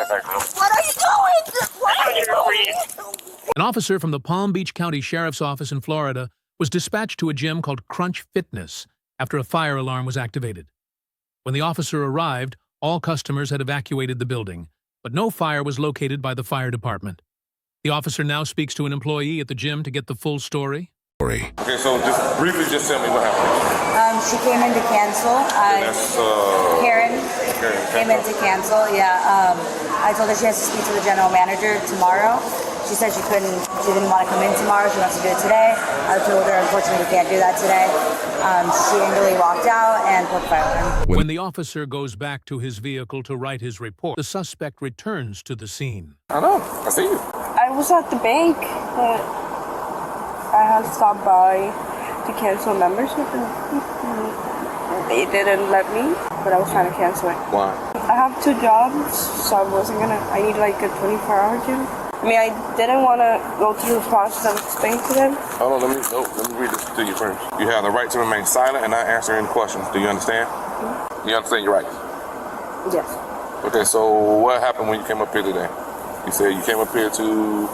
What are you doing? What are you doing? An officer from the Palm Beach County Sheriff's Office in Florida was dispatched to a gym called Crunch Fitness after a fire alarm was activated. When the officer arrived, all customers had evacuated the building, but no fire was located by the fire department. The officer now speaks to an employee at the gym to get the full story. Okay, so just briefly tell me what happened. She came in to cancel. Karen came in to cancel, yeah. I told her she has to speak to the general manager tomorrow. She said she didn't want to come in tomorrow, she wants to do it today. I told her, unfortunately, we can't do that today. She angrily walked out and put the fire alarm. When the officer goes back to his vehicle to write his report, the suspect returns to the scene. I know, I see you. I was at the bank, but I had stopped by to cancel membership and they didn't let me, but I was trying to cancel it. Why? I have 2 jobs, so I need like a 24-hour gym. I mean, I didn't want to go through the process of explaining to them. Hold on, let me read this to you first. You have the right to remain silent and not answer any questions. Do you understand? Mm-hmm. You understand your rights? Yes. Okay, so what happened when you came up here today? You said you came up here to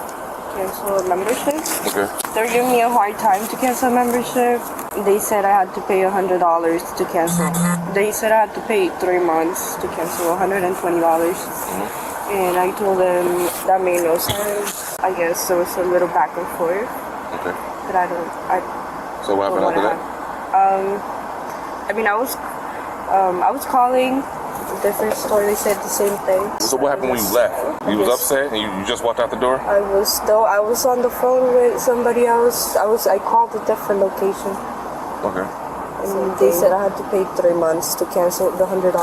cancel a membership. Okay. They're giving me a hard time to cancel a membership. They said I had to pay $100 to cancel. They said I had to pay 3 months to cancel $120. Mm-hmm. And I told them that made no sense. I guess there was a little back and forth. Okay. But So what happened after that? I mean, I was calling a different store. They said the same thing. So what happened when you left? You was upset and you just walked out the door? I was on the phone with somebody else. I called a different location. Okay. And they said I had to pay 3 months to cancel the $100.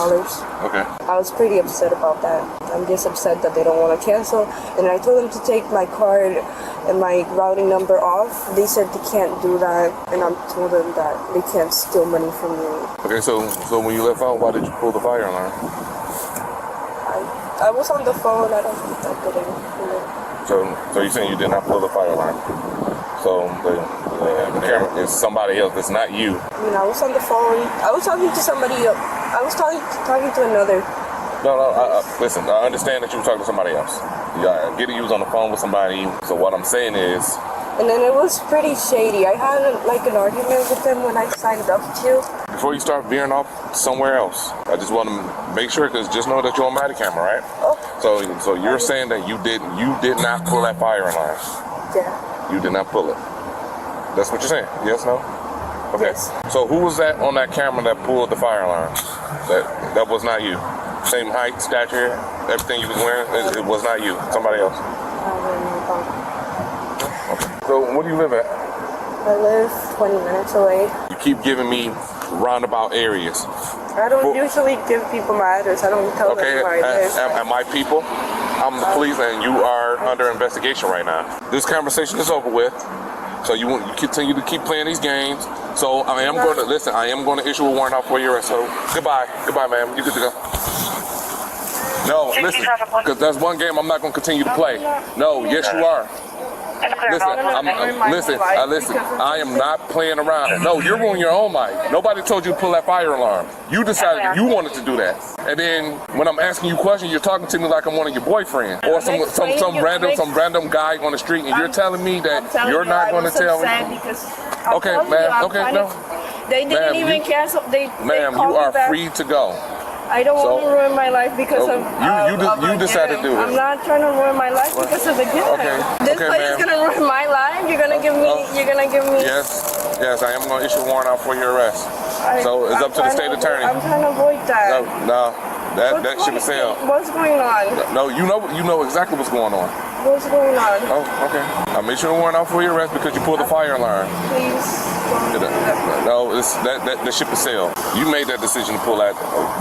Okay. I was pretty upset about that. I'm just upset that they don't want to cancel. And I told them to take my card and my routing number off. They said they can't do that. And I told them that they can't steal money from me. Okay, so when you left out, why did you pull the fire alarm? I was on the phone. I don't think I did it. So you're saying you did not pull the fire alarm? So the camera is somebody else. It's not you. I mean, I was on the phone. I was talking to somebody else. I was talking to another. No. Listen, I understand that you were talking to somebody else. Yeah, I get it. You was on the phone with somebody. So what I'm saying is. And then it was pretty shady. I had an argument with them when I signed up to. Before you start veering off somewhere else, I just want to make sure, because just know that you're on bodycam, right? Oh. So you're saying that you did not pull that fire alarm? Yeah. You did not pull it. That's what you're saying? Yes, no? Okay. Yes. So who was that on that camera that pulled the fire alarm? That was not you. Same height, stature, everything you was wearing, it was not you. Somebody else. Okay. So where do you live at? I live 20 minutes away. You keep giving me roundabout areas. I don't usually give people my address. I don't tell them where I live. Am I people? I'm the police, and you are under investigation right now. This conversation is over with, so you continue to keep playing these games. So I am going to listen. I am going to issue a warrant out for your arrest. So goodbye, ma'am. You good to go? No, listen, because that's one game I'm not going to continue to play. No, yes you are. Listen, I am not playing around. No, you're ruining your own life. Nobody told you to pull that fire alarm. You decided you wanted to do that. And then when I'm asking you questions, you're talking to me like I'm one of your boyfriends or some random guy on the street, and you're telling me that you're not going to tell me. Okay, ma'am. Okay, no. They didn't even cancel. Ma'am, you are free to go. I don't want to ruin my life because of you decided to do it. I'm not trying to ruin my life because of the gift. Okay. This place is gonna ruin my life. You're gonna give me. Yes, I am gonna issue a warrant out for your arrest. So it's up to the state attorney. I'm trying to avoid that. No, that should be said. What's going on? No, you know exactly what's going on. What's going on? Oh, okay. I'm issuing a warrant out for your arrest because you pulled the fire alarm. Please. No, that ship is sailed. You made that decision to pull the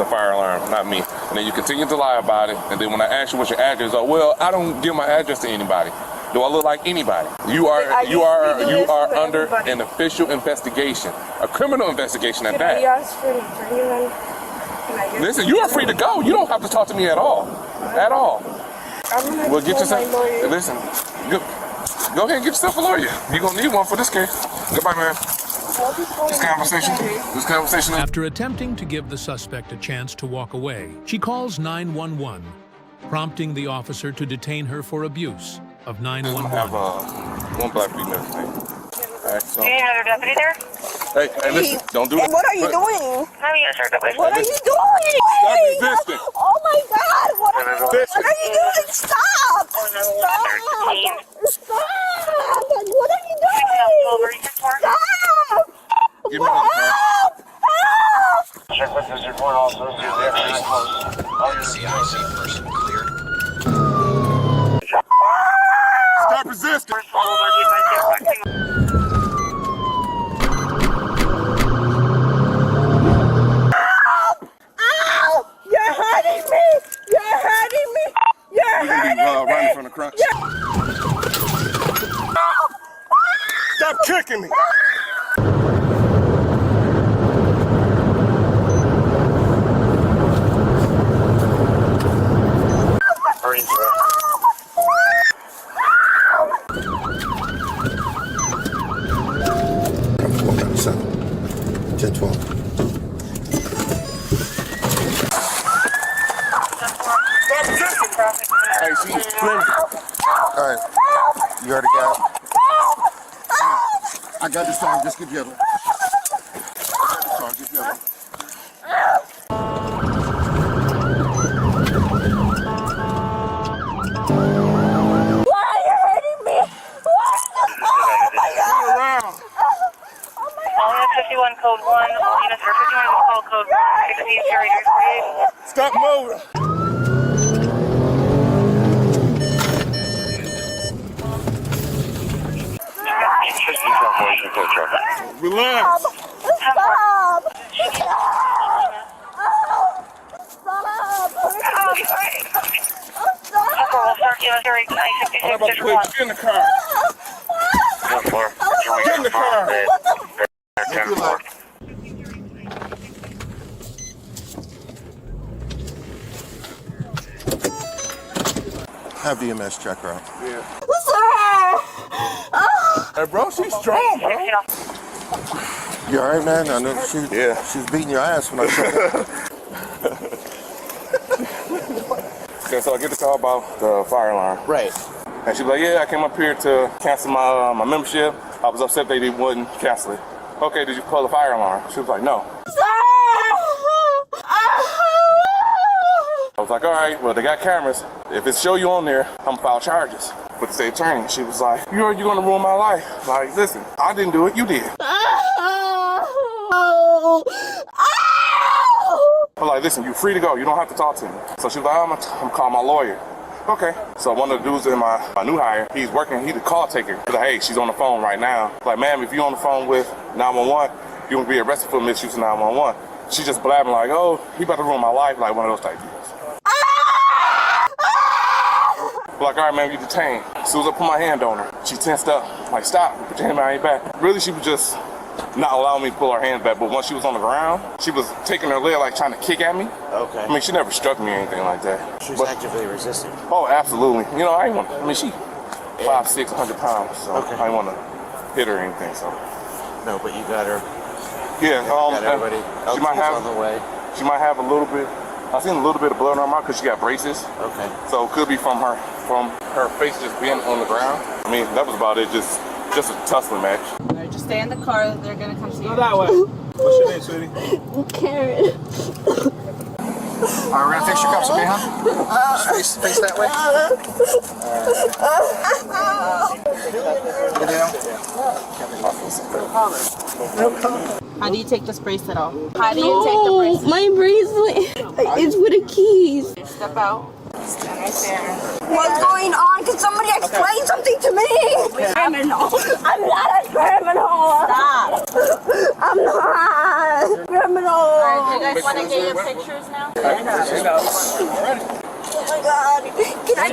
fire alarm, not me. And then you continue to lie about it. And then when I ask you what your address is, well, I don't give my address to anybody. Do I look like anybody? You are under an official investigation, a criminal investigation at that. Can I ask for an attorney? Listen, you are free to go. You don't have to talk to me at all. At all. Well, get yourself. Listen, go ahead and get yourself a lawyer. You're gonna need one for this case. Goodbye, man. This conversation. After attempting to give the suspect a chance to walk away, she calls 911 prompting the officer to detain her for abuse of I 911. have one black female name. So. Any other deputy there? Hey, listen, don't do that. What are you doing? How are you gonna start the place? What are you doing? Stop resisting. Oh my God! What are you doing? Stop! Stop! Stop! What are you doing? Stop! Give me the car. Check with this report also. See if they're very close. CIC person cleared. Stop resisting. You're hurting me! You're hurting me! You're You're gonna be running from the crunch. Stop kicking me. Seven, 10, 12. Hey, she's flimsy. All right, you already got it. I got this song, just get the other one. I got this song, just the other one. Why are you hurting me? Oh my God! Around. All units 51 code 1. All units are 51 call code 1. 16 carriers. Stop moving. Relax. Stop! Stop! We'll start unitary I'm about to 56 put 1. you in the car. Get in the car. If you like. Have the EMS check her out. Yeah. Sir! Hey, bro, she's strong, bro. You all right, man? I know she's beating your ass when I saw her. Okay, so I get the call about the fire alarm. Right. And she was like, yeah, I came up here to cancel my membership. I was upset they wouldn't cancel it. Okay, did you pull the fire alarm? She was like, no. I was like, all right, well, they got cameras. If it show you on there, I'm gonna file charges with the state attorney. She was like, you're gonna ruin my life. Like, listen, I didn't do it, you did. I'm like, listen, you're free to go. You don't have to talk to me. So she was like, I'm gonna call my lawyer. Okay. So one of the dudes in my new hire, he's working, he's the call taker. He's like, hey, she's on the phone right now. Like, ma'am, if you're on the phone with 911, you're gonna be arrested for misuse of 911. She just blabbing like, oh, he about to ruin my life, like one of those type deals. Like, all right, man, you detained. As soon as I put my hand on her, she tensed up. Like, stop, put your hand behind your back. Really, she was just not allowing me to pull her hands back, but once she was on the ground, she was taking her leg, like, trying to kick at me. Okay. I mean, she never struck me or anything like that. She's But- actively resisting. Oh, absolutely. You know, I ain't want to, I mean, she 5'6", 100 pounds, so Okay. I ain't want to hit her or anything, so. No, but you got her. Yeah, Got everybody else she might on have, the way. she might have a little bit, I seen a little bit of blood on her mouth because she got braces. Okay. So it could be from her face just being on the ground. I mean, that was about it, just a tussling match. Alright, just stay in the car. They're gonna come see you. Go that way. What's your name, sweetie? Karen. Alright, we're gonna fix your cups, okay, huh? Just face that way. How do you take this bracelet off? How do you take the bracelet? My bracelet. It's with the keys. Step out. Stand right there. What's going on? Can somebody explain something to me? Criminal. I'm not a criminal. Stop. I'm not a criminal. Alright, do you guys want to get your pictures now? Oh my God. Can I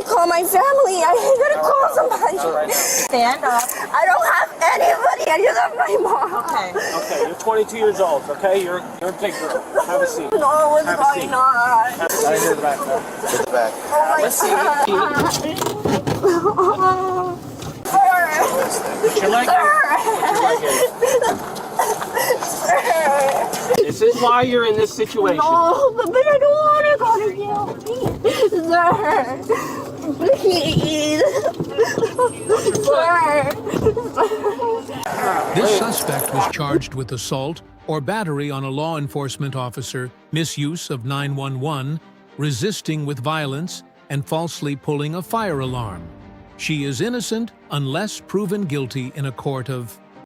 call my family? I gotta call somebody. Stand up. I don't have anybody. I just have my mom. Okay. Okay, you're 22 years old, okay? You're a big girl. Have a seat. No, what's Have a going seat. on? Right here in the back, man. To the back. Oh my God. Put your leg in. Put your leg in. This is why you're in this situation. No, but I don't want to go to jail. Please. Please. Sir. This suspect was charged with assault or battery on a law enforcement officer, misuse of 911, resisting with violence, and falsely pulling a fire alarm. She is innocent unless proven guilty in a court of